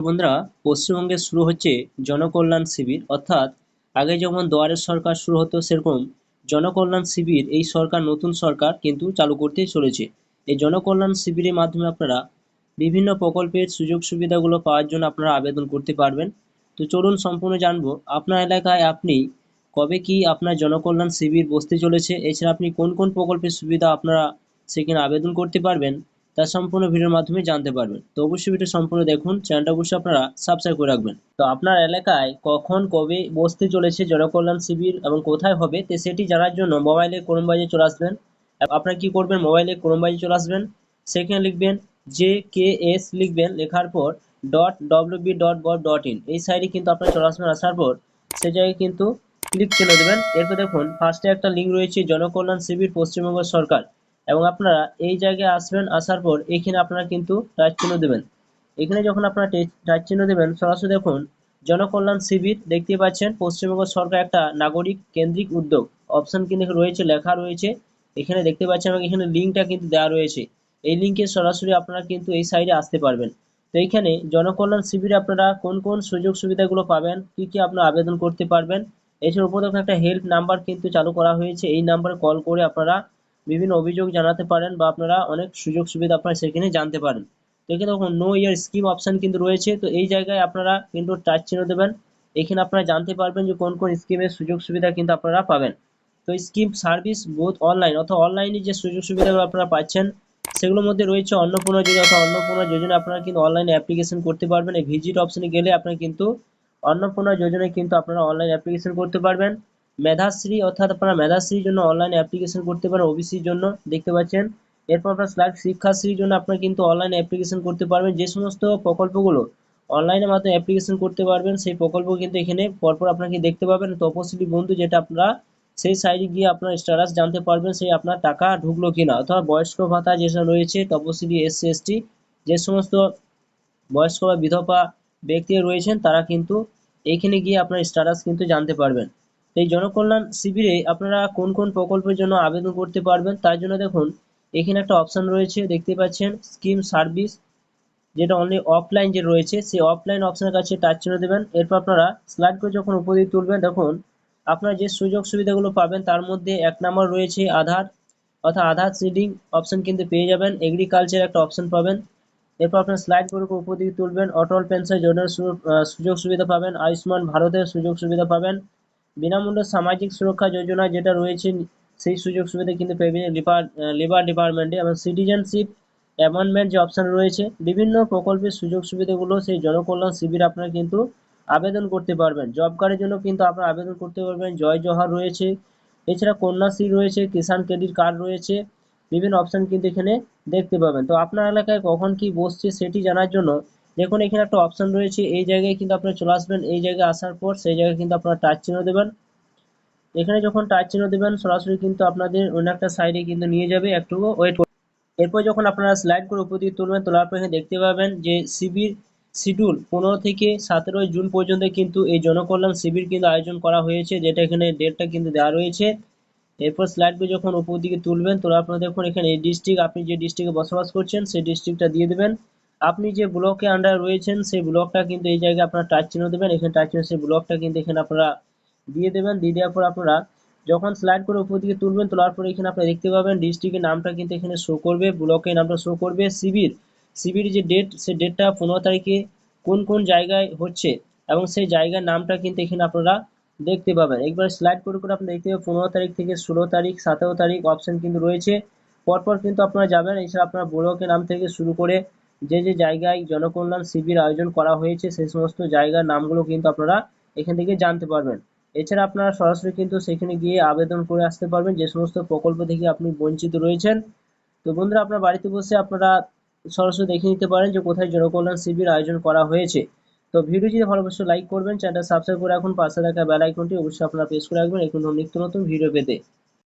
বন্ধুরা, পশ্চিমবঙ্গে শুরু হচ্ছে জনকল্যাণ শিবির। অর্থাৎ আগে যেমন দুয়ারের সরকার শুরু হতো, সেরকম জনকল্যাণ শিবির এই সরকার, নতুন সরকার কিন্তু চালু করতে চলেছে। এই জনকল্যাণ শিবিরের মাধ্যমে আপনারা বিভিন্ন প্রকল্পের সুযোগ সুবিধাগুলো পাওয়ার জন্য আপনারা আবেদন করতে পারবেন। তো চলুন সম্পূর্ণ জানবো আপনার এলাকায় আপনি কবে কি আপনার জনকল্যাণ শিবির বসতে চলেছে, এছাড়া আপনি কোন কোন প্রকল্পের সুবিধা আপনারা সেখানে আবেদন করতে পারবেন, তা সম্পূর্ণ ভিডিওর মাধ্যমে জানতে পারবেন। তো অবশ্যই ভিডিও সম্পূর্ণ দেখুন, চ্যানেলটা অবশ্যই আপনারা সাবস্ক্রাইব করে রাখবেন। তো আপনার এলাকায় কখন কবে বসতে চলেছে জনকল্যাণ শিবির এবং কোথায় হবে, তো সেটি জানার জন্য মোবাইলে ক্রোম ব্রাউজারে চলে আসবেন। আপনারা কি করবেন, মোবাইলে ক্রোম ব্রাউজারে চলে আসবেন, সেখানে লিখবেন JKS, লিখবেন, লেখার পর .wb.gov.in, এই সাইডে কিন্তু আপনারা চলে আসবেন। আসার পর সেই জায়গায় কিন্তু ক্লিক করে দেবেন। এরপর দেখুন ফার্স্টে একটা লিঙ্ক রয়েছে, জনকল্যাণ শিবির পশ্চিমবঙ্গ সরকার, এবং আপনারা এই জায়গায় আসবেন। আসার পর এখানে আপনারা কিন্তু টাচ চিহ্ন দেবেন। এখানে যখন আপনারা টাচ চিহ্ন দেবেন, সরাসরি দেখুন জনকল্যাণ শিবির দেখতে পাচ্ছেন, পশ্চিমবঙ্গ সরকার একটা নাগরিক কেন্দ্রিক উদ্যোগ অপশন কিন্তু রয়েছে, লেখা রয়েছে এখানে দেখতে পাচ্ছেন, এবং এখানে লিঙ্কটা কিন্তু দেওয়া রয়েছে। এই লিঙ্কে সরাসরি আপনারা কিন্তু এই সাইডে আসতে পারবেন। তো এইখানে জনকল্যাণ শিবিরে আপনারা কোন কোন সুযোগ সুবিধাগুলো পাবেন, কি কি আপনারা আবেদন করতে পারবেন, এছাড়া উপর একটা হেল্প নাম্বার কিন্তু চালু করা হয়েছে। এই নাম্বারে কল করে আপনারা বিভিন্ন অভিযোগ জানাতে পারেন, বা আপনারা অনেক সুযোগ সুবিধা আপনারা সেখানে জানতে পারেন। তো এখানে দেখুন নো ইয়ার স্কিম অপশন কিন্তু রয়েছে, তো এই জায়গায় আপনারা কিন্তু টাচ চিহ্ন দেবেন। এখানে আপনারা জানতে পারবেন যে কোন কোন স্কিমের সুযোগ সুবিধা কিন্তু আপনারা পাবেন। তো স্কিম সার্ভিস বোথ অনলাইন, অর্থাৎ অনলাইনে যে সুযোগ সুবিধাগুলো আপনারা পাচ্ছেন সেগুলোর মধ্যে রয়েছে অন্নপূর্ণা যোজনা, অর্থাৎ অন্নপূর্ণা যোজনা আপনারা কিন্তু অনলাইনে অ্যাপ্লিকেশন করতে পারবেন। এই ভিজিট অপশনে গেলে আপনারা কিন্তু অন্নপূর্ণা যোজনায় কিন্তু আপনারা অনলাইন অ্যাপ্লিকেশন করতে পারবেন। মেধাশ্রী, অর্থাৎ আপনারা মেধাশ্রীর জন্য অনলাইনে অ্যাপ্লিকেশন করতে পারেন, ওবিসির জন্য দেখতে পাচ্ছেন। এরপর আপনার স্লাইড শিক্ষাশ্রীর জন্য আপনারা কিন্তু অনলাইনে অ্যাপ্লিকেশন করতে পারবেন। যে সমস্ত প্রকল্পগুলো অনলাইনের মাধ্যমে অ্যাপ্লিকেশন করতে পারবেন, সেই প্রকল্প কিন্তু এখানে পরপর আপনাকে দেখতে পাবেন। তপশিলি বন্ধু, যেটা আপনারা সেই সাইডে গিয়ে আপনার স্ট্যাটাস জানতে পারবেন, সেই আপনার টাকা ঢুকলো কিনা। অথবা বয়স্ক ভাতা যেসব রয়েছে, তপশিলি SC ST যে সমস্ত বয়স্ক বা বিধবা ব্যক্তি রয়েছেন, তারা কিন্তু এইখানে গিয়ে আপনার স্ট্যাটাস কিন্তু জানতে পারবেন। এই জনকল্যাণ শিবিরে আপনারা কোন কোন প্রকল্পের জন্য আবেদন করতে পারবেন, তার জন্য দেখুন এখানে একটা অপশন রয়েছে দেখতে পাচ্ছেন, স্কিম সার্ভিস, যেটা অনলি অফলাইন যে রয়েছে, সেই অফলাইন অপশনের কাছে টাচ চিহ্ন দেবেন। এরপর আপনারা স্লাইড করে যখন উপর দিকে তুলবেন, দেখুন আপনারা যে সুযোগ সুবিধাগুলো পাবেন তার মধ্যে 1 নম্বর রয়েছে আধার, অর্থাৎ আধার সিডিং অপশন কিন্তু পেয়ে যাবেন। এগ্রিকালচার একটা অপশন পাবেন। এরপর আপনার স্লাইড করে উপর দিকে তুলবেন, অটল পেনশন যোজনার সুযোগ সুবিধা পাবেন, আয়ুষ্মান ভারতের সুযোগ সুবিধা পাবেন, বিনামূল্যে সামাজিক সুরক্ষা যোজনা যেটা রয়েছে সেই সুযোগ সুবিধা কিন্তু পেবেন লেবার ডিপার্টমেন্টে, এবং সিটিজেনশিপ অ্যামেন্ডমেন্ট যে অপশন রয়েছে, বিভিন্ন প্রকল্পের সুযোগ সুবিধাগুলো সেই জনকল্যাণ শিবিরে আপনারা কিন্তু আবেদন করতে পারবেন। জব কার্ডের জন্য কিন্তু আপনারা আবেদন করতে পারবেন, জয় জওহার রয়েছে, এছাড়া কন্যাশ্রী রয়েছে, কিষাণ ক্রেডিট কার্ড রয়েছে, বিভিন্ন অপশন কিন্তু এখানে দেখতে পাবেন। তো আপনার এলাকায় কখন কি বসছে সেটি জানার জন্য দেখুন এখানে একটা অপশন রয়েছে, এই জায়গায় কিন্তু আপনারা চলে আসবেন। এই জায়গায় আসার পর সেই জায়গায় কিন্তু আপনারা টাচ চিহ্ন দেবেন। এখানে যখন টাচ চিহ্ন দেবেন, সরাসরি কিন্তু আপনাদের অন্য একটা সাইডে কিন্তু নিয়ে যাবে, একটু ওয়েট। এরপর যখন আপনারা স্লাইড করে উপর দিকে তুলবেন, তোলার পর এখানে দেখতে পাবেন যে শিবির শিডিউল 15 থেকে 17 জুন পর্যন্ত কিন্তু এই জনকল্যাণ শিবির কিন্তু আয়োজন করা হয়েছে, যেটা এখানে ডেটটা কিন্তু দেওয়া রয়েছে। এরপর স্লাইড করে যখন উপর দিকে তুলবেন, তোলার পর দেখুন এখানে এই ডিস্ট্রিক্ট, আপনি যে ডিস্ট্রিক্টে বসবাস করছেন সেই ডিস্ট্রিক্টটা দিয়ে দেবেন। আপনি যে ব্লকে আন্ডার রয়েছেন সেই ব্লকটা কিন্তু এই জায়গায় আপনারা টাচ চিহ্ন দেবেন, এখানে টাচ চিহ্ন সেই ব্লকটা কিন্তু এখানে আপনারা দিয়ে দেবেন। দিয়ে দেওয়ার পর আপনারা যখন স্লাইড করে উপর দিকে তুলবেন, তোলার পরে এখানে আপনারা দেখতে পাবেন ডিস্ট্রিক্টের নামটা কিন্তু এখানে শো করবে, ব্লকের নামটা শো করবে, শিবির যে ডেট, সেই ডেটটা 15 তারিখে কোন কোন জায়গায় হচ্ছে, এবং সেই জায়গার নামটা কিন্তু এখানে আপনারা দেখতে পাবেন। একবার স্লাইড করে করে আপনি দেখতে পাবেন 15 তারিখ থেকে 16 তারিখ, 17 তারিখ অপশন কিন্তু রয়েছে, পরপর কিন্তু আপনারা যাবেন। এছাড়া আপনার ব্লকের নাম থেকে শুরু করে যে যে জায়গায় জনকল্যাণ শিবির আয়োজন করা হয়েছে সেই সমস্ত জায়গার নামগুলো কিন্তু আপনারা এখান থেকে জানতে পারবেন। এছাড়া আপনারা সরাসরি কিন্তু সেখানে গিয়ে আবেদন করে আসতে পারবেন, যে সমস্ত প্রকল্প থেকে আপনি বঞ্চিত রয়েছেন। তো বন্ধুরা, আপনার বাড়িতে বসে আপনারা সরাসরি দেখে নিতে পারেন যে কোথায় জনকল্যাণ শিবির আয়োজন করা হয়েছে। তো ভিডিও যদি ভালো অবশ্যই লাইক করবেন, চ্যানেলটা সাবস্ক্রাইব করে রাখুন, পাশে থাকা বেল আইকনটি অবশ্যই আপনারা প্রেস করে রাখবেন এরকম নিত্য নতুন ভিডিও পেতে।